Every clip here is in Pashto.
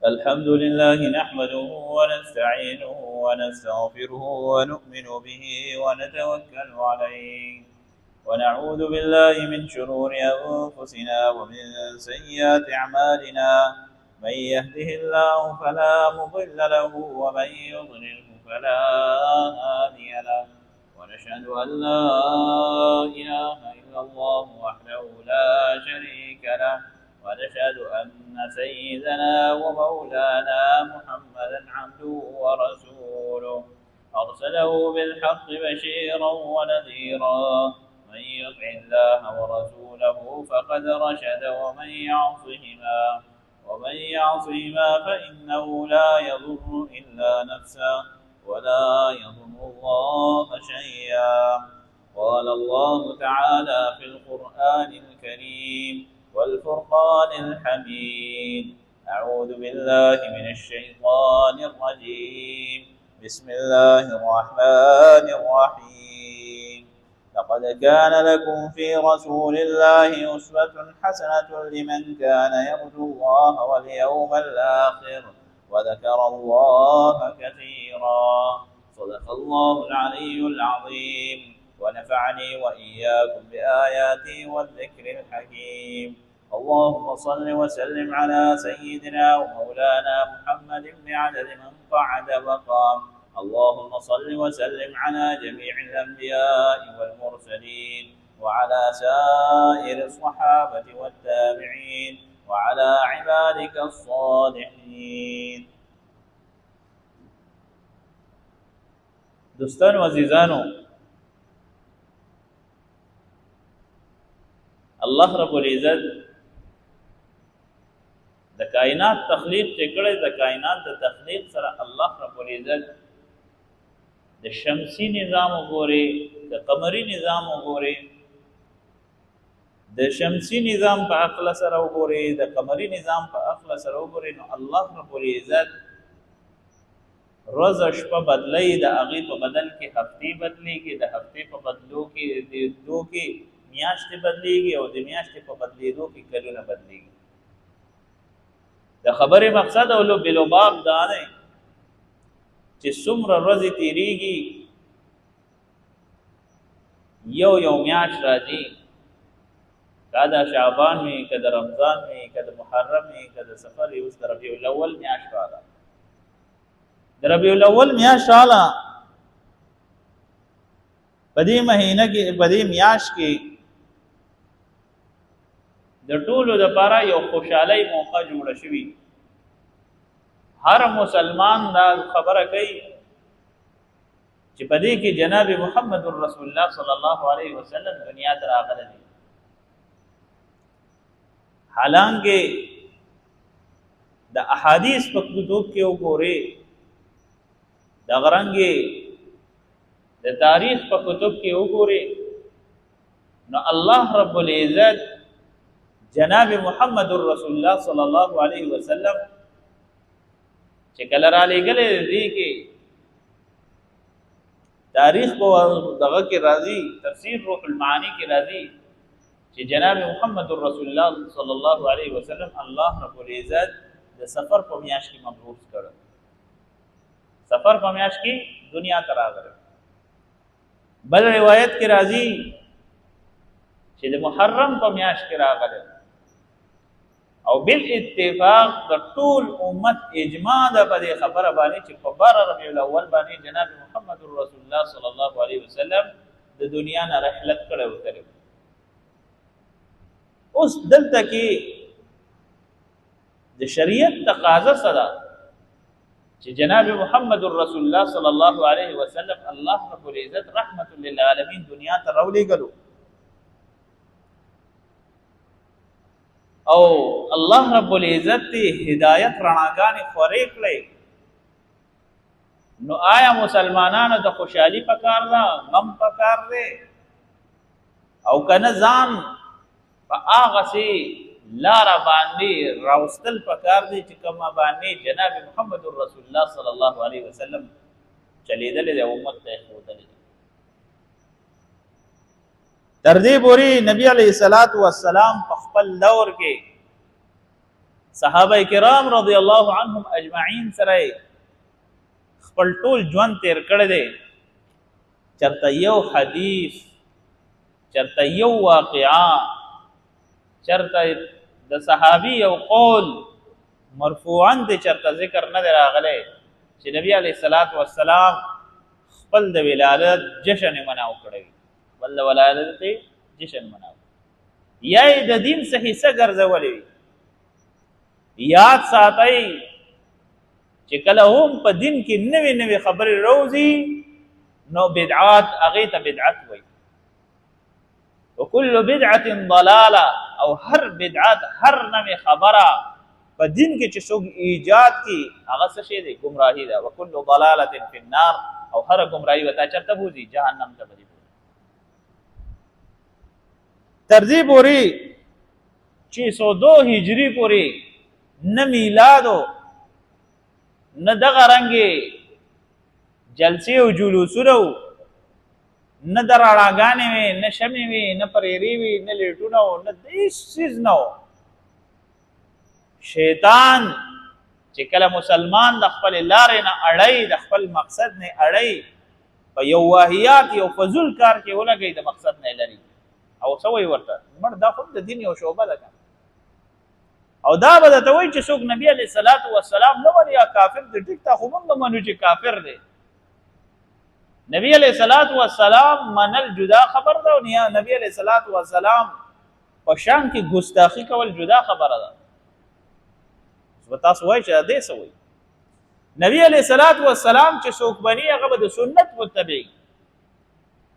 الحمد لله نحمده ونستعينه ونستغفره ونؤمن به ونتوكل عليه ونعوذ بالله من شرور أنفسنا ومن سيئات أعمالنا من يهده الله فلا مضل له ومن يضلله فلا هادي له ونشهد أن لا إله إلا الله وحده لا شريك له ونشهد أن سيدنا ومولانا محمدا عبده ورسوله أرسله بالحق بشيرا ونذيرا من يطع الله ورسوله فقد رشد ومن يعصهما فإنه لا يضر إلا نفسه ولا يضر الله شيئا. قال الله تعالى في القرآن الكريم والفرقان الحميد: أعوذ بالله من الشيطان الرجيم. بسم الله الرحمن الرحيم. لقد كان لكم في رسول الله أسوة حسنة لمن كان يرجو الله واليوم الآخر وذكر الله كثيرا. صدق الله العلي العظيم ونفعني وإياكم بآياته والذكر الحكيم. اللهم صل وسلم على سيدنا ومولانا محمد بن عدد من قعد وقام. اللهم صل وسلم على جميع الأنبياء والمرسلين وعلى سائر الصحابة والتابعين وعلى عبادك الصالحين. دوستان و عزیزانو، الله رب العزت د کائنات تخلیق چې کړی، د کائنات د تخلیق سره الله رب العزت د شمسی نظام وګوري، د قمری نظام وګوري، د شمسی نظام په عقل سره وګوري، د قمری نظام په عقل سره وګوري، نو الله رب العزت روز شپه بدلی، د هغې په بدل کې هفتې بدلیږي، د هفتې په بدلو کې د دو کې میاشتې بدلیږي، او د میاشتې په بدلیدو کې کلونه بدلیږي. د خبرې مقصد او لباب دا دی چې څومره ورځې تیریږي، یو میاشت راځي، که د شعبان وي، که د رمضان وي، که د محرم وي، که د سفر وي. اوس د ربیع الاول میاشت راغله، د ربیع الاول میاشت راغله. په دې مهینه کې، په دې میاشت کې د ټولو لپاره یو خوشحالۍ موقع جوړه شوې. هر مسلمان دا خبره کوي چې په دې کې جناب محمد رسول الله صلی الله علیه وسلم دنیا ته راغلی دی. حالانکه د احادیث په کتب کې وګورئ، د غرنګې د تاریخ په کتب کې وګورئ، نو الله رب العزت جناب محمد رسول الله صلی الله علیه وسلم چې کله را لېږلی دی کې تاریخ په دغه کې راځي، تفسیر روح المعانی کې راځي چې جناب محمد رسول الله صلی الله علیه وسلم الله رب العزت د سفر په میاشت کې مبعوث کړ. سفر په میاشت کې دنیا ته راغلی. بل روایت کې راځي چې د محرم په میاشت کې راغلی، او بالاتفاق د ټول امت اجماع ده په دې خبره باندې چې په بار ربیع الاول باندې جناب محمد رسول الله صلی الله علیه وسلم د دنیا نه رحلت کړی وتلی. اوس دلته کې د شریعت تقاضا سره چې جناب محمد رسول الله صلی الله علیه وسلم الله رب العزت رحمت للعالمین دنیا ته راولېږلو، او الله رب العزت ته هدایت رڼاګانې خورې کړې. نو آیا مسلمانانو ته خوشحالي پکار ده، غم پکار دی، او کنه ځان په هغسې لاره باندې راوستل پکار دی چې کومه باندې جناب محمد رسول الله صلی الله علیه وسلم چلیدلی دی، امت ته یې ښودلی دی. تر دې پورې نبی علیه الصلاۃ والسلام په خپل دور کې صحابه کرام رضی الله عنهم اجمعین سره خپل ټول ژوند تیر کړی دی، چرته یو حدیث، چرته یو واقعا، چرته د صحابي یو قول مرفوعا دی چرته ذکر نه دی راغلی چې نبی علیه الصلاۃ والسلام خپل د ولادت جشن مناو کړی، خپل د ولادت جشن مناو، یا د دین څخه حصہ ګرځولې وي. یاد ساتئ چې کله هم په دین کې نوې نوې خبرې روزي نو بدعات هغې ته بدعت وایي، وکل بدعة ضلاله، او هر بدعت هر نوې خبره په دین کې چې څوک ایجاد کی هغه څه شی دی؟ ګمراهي ده. وکل ضلاله فی النار، او هر ګمراهي وتا چرته بوزي جهنم ته بوزي. تر دې پورې 602 هجری پورې نه میلادو نه دغه رنګې جلسې او جلوسونه نه دراړاګانې وي، نه شمې وي، نه پریرې وي، نه لیټونه وو، نه هېڅ څیز نه و. شیطان چې کله مسلمان د خپل لارې نه اړی، د خپل مقصد نه اړی، په یو واهیات یو فضول کار کې ولګوي، د مقصد نه لري او څه وایي ورته؟ مړ دا خو د دین یو شعبه ده که، او دا به درته وایي چې څوک نبي علیه الصلاۃ والسلام نه مني یا کافر دی. ټیک تا خو موږ نه منو چې کافر دی. نبی علیہ الصلوۃ والسلام منل جدا خبر ده، او نبی علیہ الصلوۃ والسلام په شان کې ګستاخی کول جدا خبره ده. تاسو وایئ چې دې څه وایي؟ نبی علیہ الصلوۃ والسلام چې څوک بني هغه به د سنت متبع،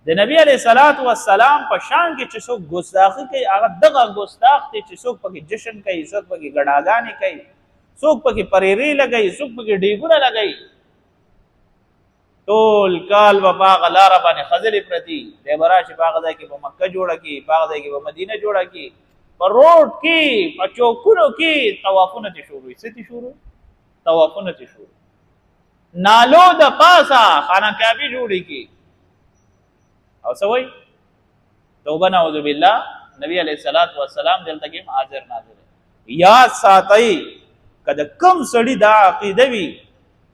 د نبی علیہ الصلوۃ والسلام په شان کې چې څوک ګستاخی کوي هغه دغه ګستاخ دی چې څوک پکې جشن کوي، څوک پکې ګډاګانې کوي، څوک پکې پریرې لګوي، څوک پکې ډیګونه لګوي. ټول کال به په هغه لاره باندې ښځلې پرتي، دی به راشي په هغه ځای کې به مکه جوړه کړي، په هغه ځای کې به مدینه جوړه کړي، په روډ کې په چوکونو کې طوافونه ترې شروع وي. څه ترې شروع؟ طوافونه ترې شروع. نالو د پاسه خانه کعبې جوړې کړي او څه وایي؟ توبه نعوذ بالله. نبی علیه الصلاۃ والسلام دلته کې حاضر ناظر. یاد ساتئ که د کوم سړي دا عقیده وي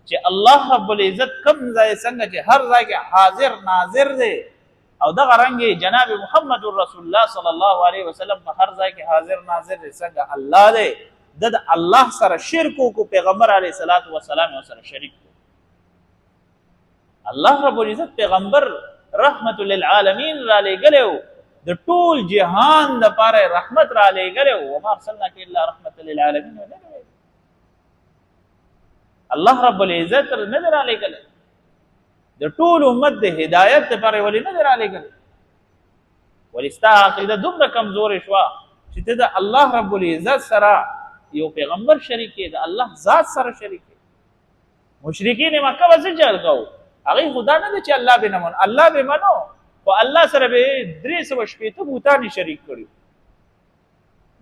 چې الله رب العزت کم ځای څنګه چې هر ځای کې حاضر ناظر دی، او دغه رنګې جناب محمد رسول الله صلی الله علیه وسلم په هر ځای کې حاضر ناظر دی څنګه الله دی، د الله سره شرک وکړو، پیغمبر علیه الصلاۃ والسلام یې سره شریک کړو. الله رب العزت پیغمبر رحمت للعالمین را لېږلی و، د ټول جهان دپاره رحمت را لېږلی و. وما ارسلناک الا رحمت للعالمین. الله رب العزت نه دی را لېږلی، د ټول امت د هدایت دپاره ولې نه دی را لېږلی؟ ولې ستا عقیده دومره کمزورې شوه چې ته د الله رب العزت سره یو پیغمبر شریک کړې، د الله ذات سره شریک کړې. مشرکین مکه به څه چل کوو؟ هغوی خو دا نه دی چې الله به نه منو، الله به منو، خو الله سره به 360 بوتان شریک کړي.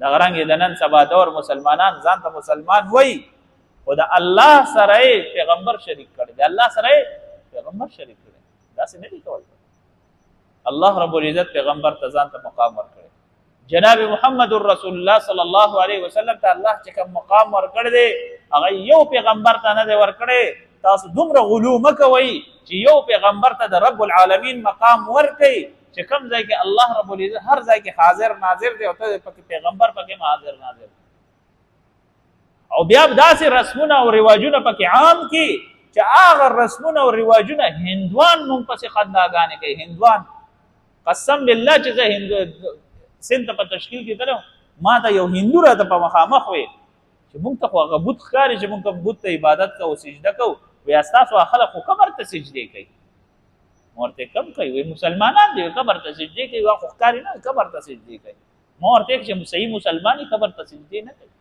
دغه رنګې د نن سبا دور مسلمانان ځان ته مسلمان وایي، خو د الله سره پیغمبر شریک کړي، د الله سره پیغمبر شریک کړي. داسې نه دي کولی. الله رب العزت پیغمبر ته ځان ته مقام ورکړی. جناب محمد رسول الله صلی الله علیه وسلم ته الله چې کوم مقام ورکړی دی هغه یو پیغمبر ته نه دی ورکړی. تاسو دومره غلو مه کوئ چې یو پیغمبر ته د رب العالمین مقام ورکړئ چې کوم ځای کې الله رب العزت هر ځای کې حاضر ناظر دی، او ته پکې پیغمبر پکې حاضر ناظر. او بیا داسې رسمونه او رواجونه پکې عام کی چې هغه رسمونه او رواجونه هندوان مونږ پسې خنداګانې کوي. هندوان قسم بالله چې زه سند په تشکیل کې تلم، ما ته یو هندو راته په مخامخ وی چې مونږ ته خو هغه بت ښکاري چې مونږ بت ته عبادت کوو سجده کوو، وایي ستاسو خلک خو قبر ته سجدې کوي. ما ورته کم کوي؟ وایي مسلمانان دی قبر ته سجدې کوي، خو ښکاري نه قبر ته سجدې کوي. ما ورته چې صحیح مسلمان قبر ته سجدې نه کوي.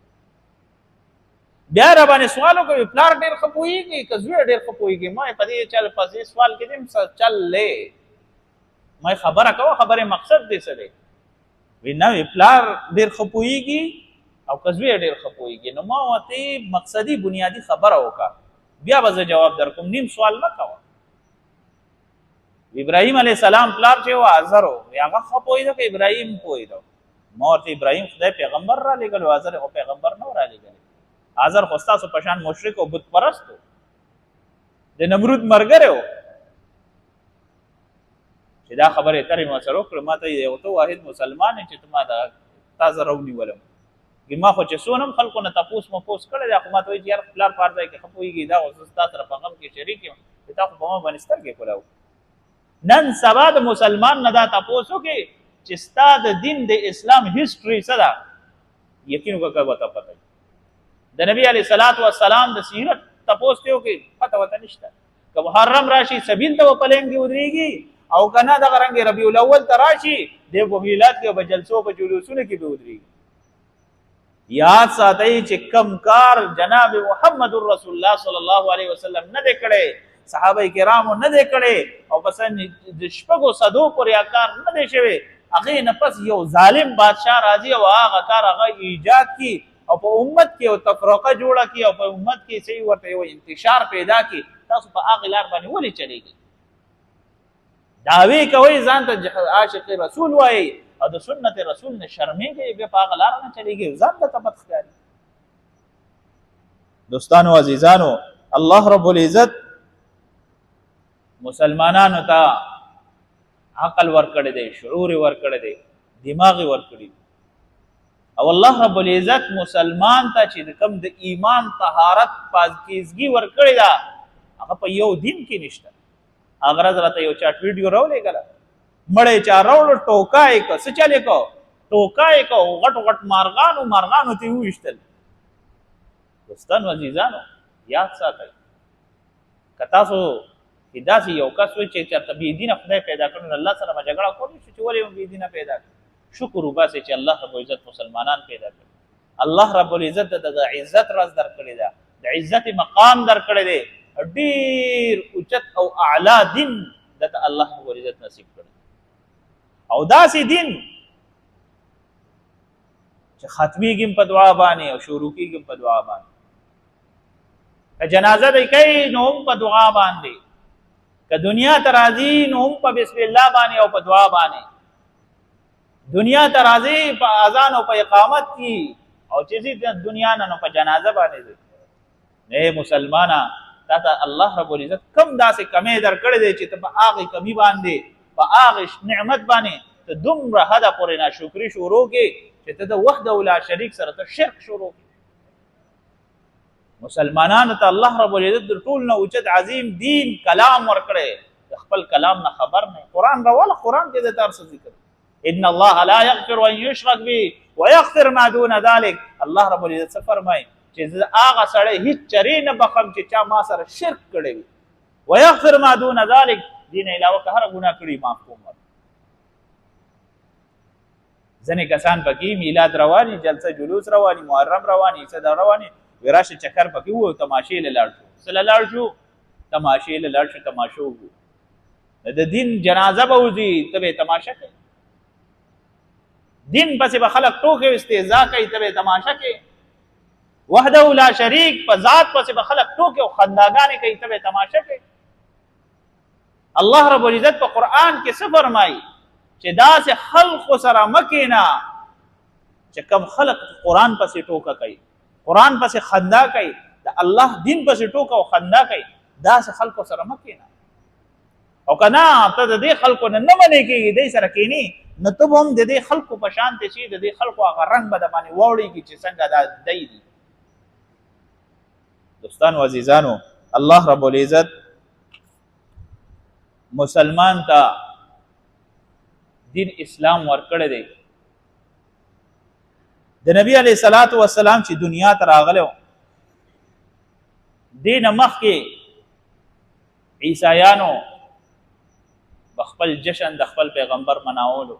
بیا را باندې سوال وکړي پلار ډېر ښه پوهېږي که زوی ډېر ښه پوهېږي؟ ما په دې چل په دې سوال کې دیم چل لې ما خبره کوه، خبرې مقصد دې څه دی؟ وی نه پلار ډېر ښه پوهېږي او که زوی ډېر ښه پوهېږي. نو ما ورته مقصدي بنیادي خبره وکړه، بیا به زه جواب در کوم، نیم سوال مه کوه. ابراهیم علیه السلام پلار چې و آزر و، هغه ښه پوهېده که ابراهیم پوهېده؟ ما ورته ابراهیم خدای پیغمبر را لېږلی، آزر خو پیغمبر نه و را لېږلی. آزر خو ستاسو په شان مشرک او بت پرست و، د نمرود ملګری و. چې دا خبره اترې ما سره وکړه، ما ته یو ته واحد مسلمان چې ته ما تا زه راونیولم. ما خو چې څونه خلکو نه تپوس مپوس کړی دی، خو ما ته وایي چې یار پلار په هر ځای کې ښه پوهېږي، دا خو زه ستا سره په غم کې شریک یم، چې تا خو په ما باندې سترګې کولاو. نن سبا د مسلمان نه دا تپوس وکړي چې ستا د دین د اسلام هسټري څه ده، یقین وکړه که ورته پته وي. د نبي علیه صلات وسلام د سیرت تپوس ته وکړي، پته ورته نشته. که محرم راشي سبیل ته به په لین کې ودرېږي، او که نه دغه رنګې ربیع الاول ته راشي دی به میلاد کې به جلسو په جلوسونو کې به ودرېږي. یاد ساتئ چې کم کار جناب محمد رسول الله صلی الله علیه وسلم نه دی کړی، صحابه کرامو نه دی کړی، او بس د شپږو صدو پورې کار نه دی شوی. هغې نه پس یو ظالم بادشاه راځي او هغه کار هغه ایجاد کړي او په امت کې یو تفرقه جوړه کړي او په امت کې صحیح ورته یو انتشار پیدا کړي. تاسو په هغې لار باندې ولې چلیږئ؟ دعوی کوئ ځان ته عاشق رسول وایي او د سنت رسول نه شرمېږئ، بیا په هغه لاره نه چلیږئ، ځان ته بد ښکاري. دوستانو عزیزانو، الله رب العزت مسلمانانو ته عقل ورکړی دی، شعور ورکړی دی، دماغ ورکړی دی. او الله رب العزت مسلمان ته چې کوم د ایمان طهارت پاکیزګي ورکړی ده، هغه په یو دین کې نشته. هغه ورځ راته یو چاټ ویډیو راولېږله، مړی چا راوړو ټوکا یې کړه، څه چل یې کړه، ټوکا یې کړه، غټ غټ مارغانو ته یې وویشتل. دوستانو عزیزانو یاد ساتئ، که تاسو کې داسې یو کس وي چې چېرته بېدینه خدای پیدا کړي، نو الله سره به جګړه کولی شو چې ولې بېدینه پیدا کړي. شکر وباسئ چې الله رب العزت مسلمانان پیدا کړي. الله رب العزت د عزت راز درکړی ده، د عزت مقام درکړی دی، ډېر اوچت او اعلی دین دته الله رب العزت نصیب کړی. او داسې دین چې ختمیږي په دعا باندې او شروع کېږي په دعا باندې. که جنازه دی کوي نو هم په دعا باندې، که دنیا ته راځي نو هم په بسم الله باندې او په دعا باندې. دنیا ته راځي په اذان او په اقامت کې، او چې ځي دنیا نه نو په جنازه باندې ځي. نه مسلمانه، تا ته الله رب العزت کم داسې کمی درکړی دی چې ته په هغې کمی باندې، په هغې نعمت باندې ته دومره حده پورې ناشکري شروع کړې چې ته د وحده لا شریک سره ته شرک شروع کړې. مسلمانانو ته الله رب العزت د ټول نه اوچت عظیم دین کلام ورکړی، د خپل کلام نه خبر نه. قرآن راوله، قرآن کې د تا هر څه ذکر. ان الله لا یغفر ان یشرک به ویغفر ما دون ذلک. الله رب العزت څه فرمایي چې زه هغه سړی هېڅ چرې نه بخم چې چا ما سره شرک کړی وي. ویغفر ما دون ذلک، دې نه علاوه که هره ګناه کړي معاف کوم. ځینې کسان پکې میلاد رواني، جلسه جلوس رواني، محرم رواني، څه رواني، وی راشه چکر پکې و، تماشې له لاړ شو. څه له لاړ شو؟ تماشې له لاړ شو، تماشو وو. د دین جنازه به وځي، ته به یې تماشه کوې. دین پسې به خلک ټوکې او استهزا کوي، ته به یې تماشه کوې. وحده لا شریک په ذات پسې به خلک ټوکې او خنداګانې کوي، ته به یې تماشه کوې. الله رب العزت په قرآن کې څه فرمایي چې داسې خلقو سره مه کښېنه چې کوم خلق قرآن پسې ټوکه کوي، قرآن پسې خندا کوي، د الله دین پسې ټوکه او خندا کوي. داسې خلقو سره مه کښېنه. او که نه ته د دې خلقو نه نه منې کېږي، دی سره کښېنې، نو ته به هم د دې خلقو په شانتې شي، د دې خلقو هغه رنګ به د باندې واوړېږي چې څنګه دا دی دي. دوستانو عزیزانو، الله رب العزت مسلمان ته دین اسلام ورکړی دی. د نبی علیه صلات وسلام چې دنیا ته راغلی و، دې نه مخکې عیسایانو بخپل جشن د خپل پیغمبر مناولو،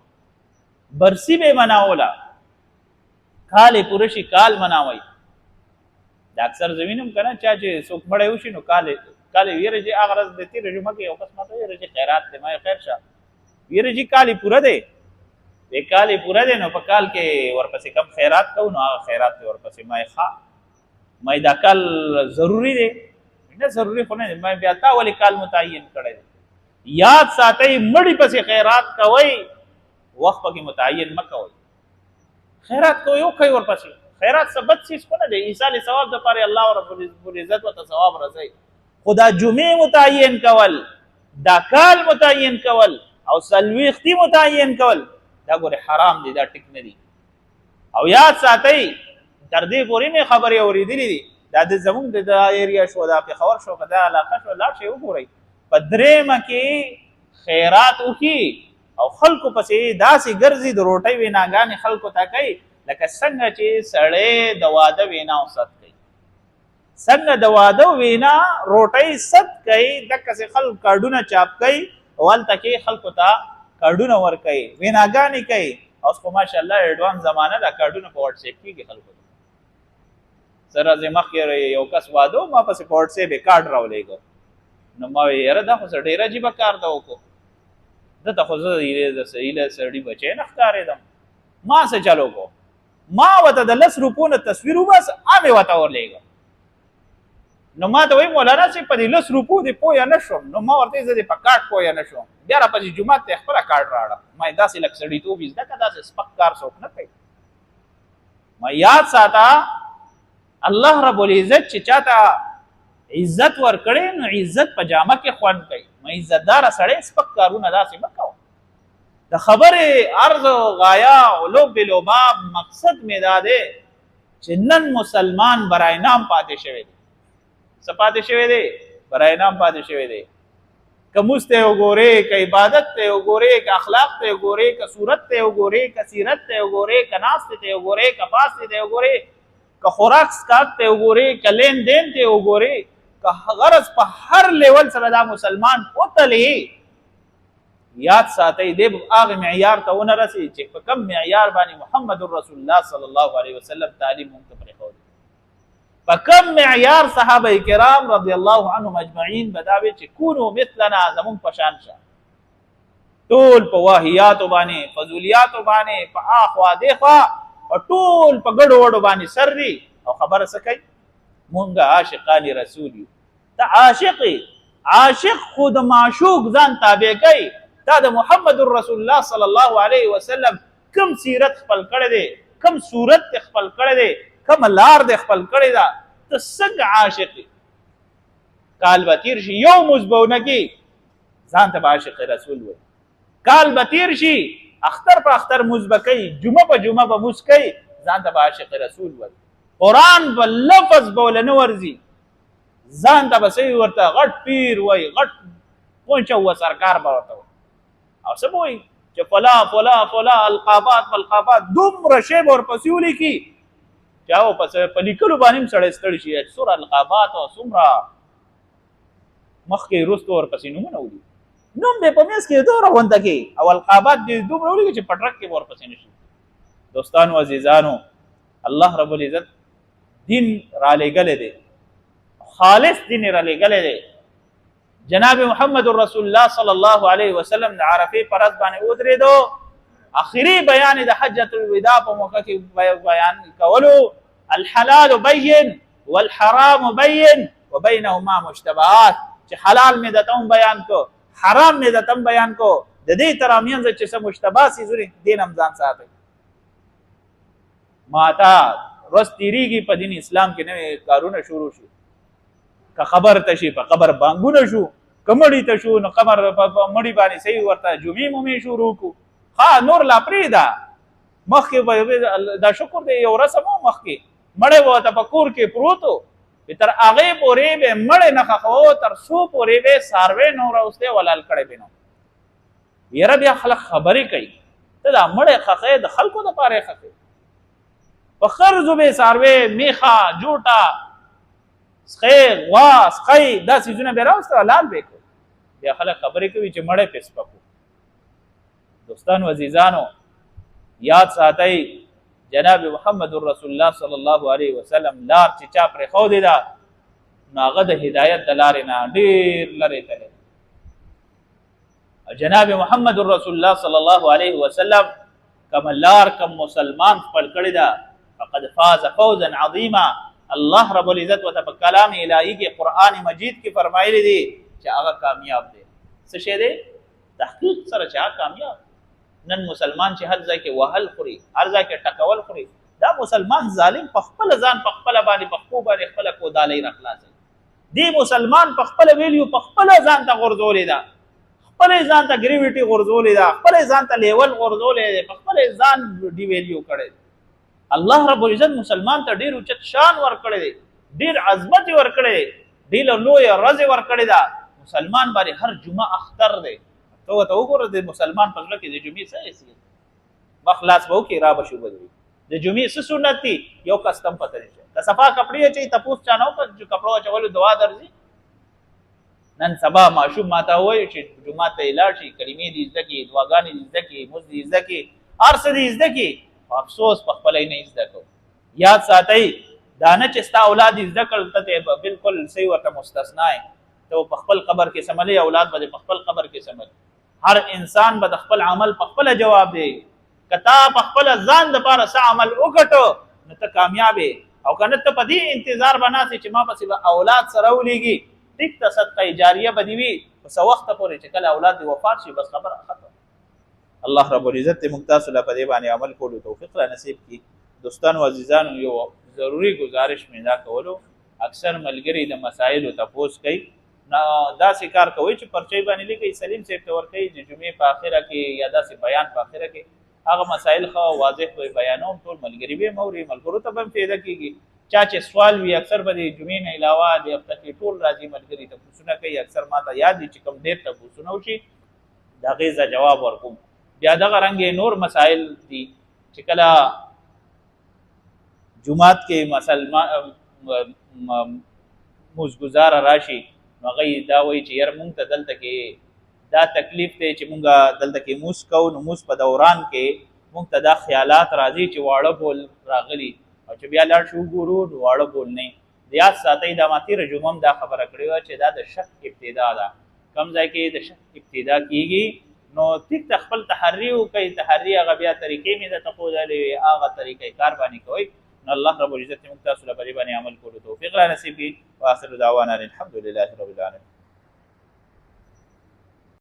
برسی به مناوله، کال یې پوره شي کال مناوئ. د اکثر زمینم که نه چا چې څوک مړی وشي نو کال یې ویره چې هغه ورځ د تېره جمعه کې یو کس ما ته ویره چې خیرات دی، ما یې خیر شه ویره چې کال یې پوره دی، د کال یې پوره دی، نو په کال کې ورپسې کم خیرات کوو، نو هغه خیرات دی ورپسې ما یې ښه، ما یې دا کال ضروري دی. نه ضروري خو نه دی، ما بیا تا ولې کال متعین کړی دی. یاد ساتئ مړي پسې خیرات کوئ، وخت پکې متعین مه کوئ. خیرات کوئ وکئ ورپسې، خیرات ثبت سیس کو نه دی ایصال ثواب د پاره الله رب العزت وت ثواب رسي خدا جمعه متعین کول دا کال متعین کول او سلويختی متعین کول دا ګوره حرام دي دا ټیک نه دي او یاد ساتئ تر دې پورې مې خبرې اورېدلې دي دا د زمونږ د ایریا شو دا پېښور شو که دا علاقه شو لاړ شئ وګورئ په درېیمه کې خیرات وکړي او خلکو پسې داسې ګرځي د روټۍ ویناګانې خلکو ته کوي لکه څنګه چې سړی د واده وینا او ست کوي څنګه د واده وینا روټۍ ست کوي دقسې خلک کارډونه چاپ کوي او هلته کې خلکو ته کارډونه ورکوي ویناګانې کوي اوس خو ماشاءالله ایډوانس زمانه دا کارډونه په واټساپ کېږي خلکو ته سره زه مخکې یو کس واده ما پسې په واټساپ یې کارډ راولېږه نو ما ویل یاره دا خو څه ډېر عجیبه کار ده وکړو دته خو زه هیله سړي بچی نه ښکارېدم ما څه چلو کو ما ورته د 10 روپو نه تصویر وبس مې ورته ورلېږه نو ما ته وایي مولانا صاحب په دې 10 روپو دې پویه نه شوم نو ما ورته زه دې په کارډ پویه نه شوم بیا راپسې جومات ته خپله کارډ راوړه ما یې داسې لږ سړیتوب یې زده کړه داسې سپک کار څوک نه کوي ما یاد ساته الله رب العزت چې چاته عزت ورکړي نو عزت په جامه کې خوند کوي ما عزتدار سړی سپک کارونه داسې مه کوه د خبرې عرض و غایه علوم بالعباب مقصد مې دا دی چې نن مسلمان برای نام پاتې شوی دی څه پاتې شوی دی برای نام پاتې شوی دی که مونځ ته وګورې که عبادت ته وګورې که اخلاق ته وګورې که صورت ته وګورې که سیرت ته وګورې که ناستې ته وګورې که پاستې ته وګورې که خوراک سکاک ته وګورې که لین دین ته وګورې که غرض په هر لیول سره دا مسلمان وتلی یاد ساتئ دی هغه معیار ته ونه رسي چې په کم معیار باندې محمد رسول الله صلی الله علیه وسلم تعلیم موږ ته پرېښودی په کم معیار صحابه کرام رضی الله عنهم اجمعین بداوي چې کونو مثلنا زمون په شان شه ټول په واهیاتو باندې فضولیاتو باندې په اخوا دیخوا او ټول په ګډو وډو باندې سر دي او خبره څه کوي مونږ عاشقان رسول یو ته عاشق خود معشوق ځان تابع کوي دا د محمد رسول الله صلی الله علیه وسلم کم سیرت خپل کړی دی کم صورت خپل کړی دی کم لار د خپل کړی دا ته څنګه عاشق کال به تیر شي یو مزبونه کې ځان ته عاشق رسول وي کال به تیر شي اختر په اختر مزبکې جمعه په جمعه به مسکې ځان ته عاشق رسول وي قرآن په لفظ بوله نه ورځي ځان ته به صحیح ورته غټ پیر وایي غټ پونچه و سرکار به ورته او څه به وایي چې فلا فلا فلا القابات والقابات دومره شی به ورپسې ولیکي چې هغه په لیکلو باندې هم سړی ستړی شي څومره القابات او څومره مخکې وروسته ورپسې نومونه ولیکي نوم به په میز کې دومره غونډه کې او القابات دې دومره ولیکي چې په ټرک کې به ورپسې نه شي دوستانو عزیزانو الله رب العزت دین را لېږلی دی خالص دین را لېږلی دی جناب محمد رسول الله صلی الله علیه وسلم د عرفې په ورځ باندې ودرېدو اخري بیان د حجة الوداع په موقع کې بیان کولو الحلال بین والحرام بین وبینهما مشتبهات چې حلال مې درته هم بیان کو حرام مې درته هم بیان کو د دې ترامینځ چې څه مشتبه څیزونه دین هم ځان ساتئ ماتا روز تیریږي په دین اسلام کې نوې کارونه شروع شي که خبر ته شي په قبر بانګونه شو که مړي ته شو نو قبر په مړي باندې صحیح ورته جمعې مومې شروع کړو ها نور لا پرېږده مخکې دا شکر دی یو رسم و مخکې مړی به ورته په کور کې پروت و تر هغې پورې به مړی نه ښخوه تر څو پورې به څاروی نو راوستی ولال کړی به نو یاره بیا خلک خبرې کوي ته دا مړی ښخې د خلکو دپاره یې ښخې په خرزو به څاروی میخه جوټه سخی غوا سخی دا څیزونه به راوسته حلال به کړو بیا خلک خبرې کوي چې مړی پې سپکو دوستانو عزیزانو یاد ساتئ جناب محمد رسول الله صلی الله علیه وسلم لار چې چا پرېښودې ده نو هغه د هدایت د لارې نه ډېر لرې تللی جناب محمد رسول الله صلی الله علیه وسلم کوم لار کوم مسلمان خپل کړې ده فقد فاز فوزا عظیما الله رب العزت وته په کلام الهی کې قرآن مجید کې فرمایلی دی چې هغه کامیاب دی څه شی دی تحقیق سره چې هغه کامیاب نن مسلمان چې هر ځای کې وهل خوري هر ځای کې ټکول خوري دا مسلمان ظالم په خپل ځان په خپل باندې په خپل باندې خپل کودالۍ راخلاصي. دی مسلمان په خپل ویلیو په خپل ځان ته غورځولې ده، خپل ځان ته ګریویټي غورځولې ده، خپل ځان ته لیول غورځولې ده، په خپل ځان دی ویلیو کړي. الله رب العزت مسلمان ته ډیر اوچت شان ورکړي دی، ډیر عظمت ورکړي دی، ډیر لوی رضا ورکړي ده. مسلمان باندې هر جمعه اختر دی. ته وګوره د مسلمان په ځل کې د جمعې څه حیثیت مخلاص به وکړي را به شو بدوي. د جمعې څه سنت دي یو کستم پته نشي. د صفا کپڑے چې تپوس چانو پر چې کپڑو چولو دعا درځي. نن سبا ماشوم ماته وایي چې جمعه ته لاړ شي کلمې دې زده کړي، دعاګانې دې زده کړي، مزد دې زده کړي، هر څه دې زده کړي. افسوس په خپل نه زده کو. یاد ساتئ دا نه چې ستا اولاد دې زده کړل ته بالکل صحیح ورته مستثنا ہے. ته په خپل قبر کې سملي اولاد به په خپل قبر کې سملي. هر انسان به خپل عمل په خپل جواب دی. کتا په خپل ځان د پاره څه عمل وکړو نو ته کامیاب او کنه ته په دې انتظار بناسي چې ما پسې به اولاد سره ولېږي. ټیک ته صدقه جاریه به دی وي په څه وخت پورې چې کله اولاد دی وفات شي بس خبره ختم. الله رب العزت دې موږ تاسو له په دې باندې عمل کولو توفیق را نصیب کړي. دوستانو عزیزانو یو ضروری گزارش مې دا کولو، اکثر ملګری د مسایلو تپوس کوي داسې کار کوي چې پرچې باندې لیکي سلیم صاحب ته ورکوي د جمعې په اخره کې یا داسې بیان په اخره کې هغه مسایل خو واضح وي بیانوم. ټول ملګری به موري ملګرو ته هم پیدا کیږي. چا چې سوال وي اکثر به د جمعې نه علاوه د هفته کې ټول راځي ملګری ته پوښتنه کوي. اکثر ماته یاد دي چې کوم ډېر ته پوښتنه وشي د هغې زه جواب ورکوم. بیا دغه رنګې نور مسایل دي چې کله جمعات کې مزګزاره راشي نو هغوی دا وایي چې یار مونږ ته دلته کې دا تکلیف دی چې مونږ دلته کې موس کوو نو موس په دوران کې مونږ ته دا خیالات راځي چې واړه بول راغلي او چې بیا لاړ شو وګورو نو واړه بول نه. یاد ساتئ دا ما تېره جمعه هم دا خبره کړې وه چې دا د شک ابتدا ده. کوم ځای کې د شک ابتدا کېږي نو ټیک ته خپل تحري وکړئ. تحري هغه بیا طریقې مې درته ښودلې وې هغه طریقې کار باندې کوئ نو الله رب العزت موږ تاسو له په دې باندې عمل کولو توفیق را نصیب کړي. واخر دعوانا الحمد لله رب العالمین.